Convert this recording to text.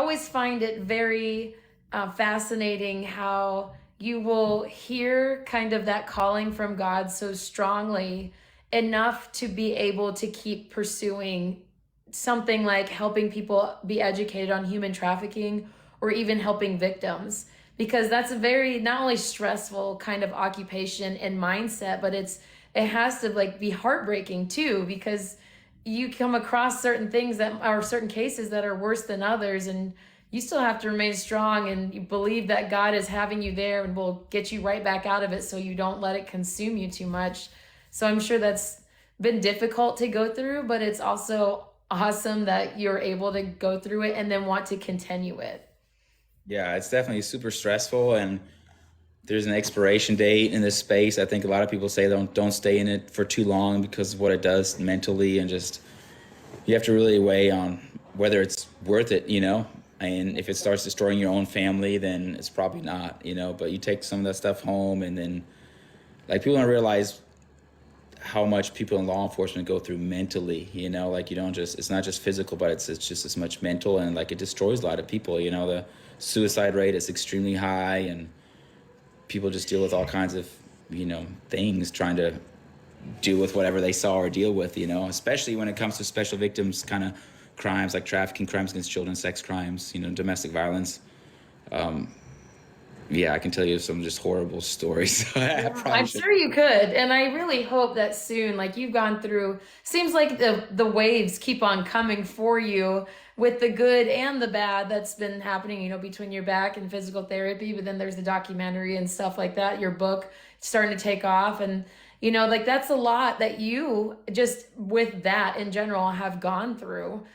always find it very fascinating how you will hear kind of that calling from God so strongly enough to be able to keep pursuing something like helping people be educated on human trafficking or even helping victims, because that's a very not only stressful kind of occupation and mindset, but it has to like be heartbreaking too, because you come across certain things that are certain cases that are worse than others, and you still have to remain strong and you believe that God is having you there and will get you right back out of it so you don't let it consume you too much. So I'm sure that's been difficult to go through, but it's also awesome that you're able to go through it and then want to continue it. Yeah, it's definitely super stressful, and there's an expiration date in this space. I think a lot of people say don't stay in it for too long because of what it does mentally, and just you have to really weigh on whether it's worth it, you know. And if it starts destroying your own family, then it's probably not, you know. But you take some of that stuff home, and then like people don't realize how much people in law enforcement go through mentally, you know, like you don't just, it's not just physical, but it's just as much mental, and like it destroys a lot of people, you know. The suicide rate is extremely high, and people just deal with all kinds of, you know, things trying to deal with whatever they saw or deal with, you know, especially when it comes to special victims kind of crimes like trafficking, crimes against children, sex crimes, you know, domestic violence. Yeah, I can tell you some just horrible stories. I Yeah, probably I'm should. sure you could. And I really hope that soon, like you've gone through, seems like the waves keep on coming for you with the good and the bad that's been happening, you know, between your back and physical therapy, but then there's the documentary and stuff like that, your book starting to take off. And, you know, like that's a lot that you just with that in general have gone through.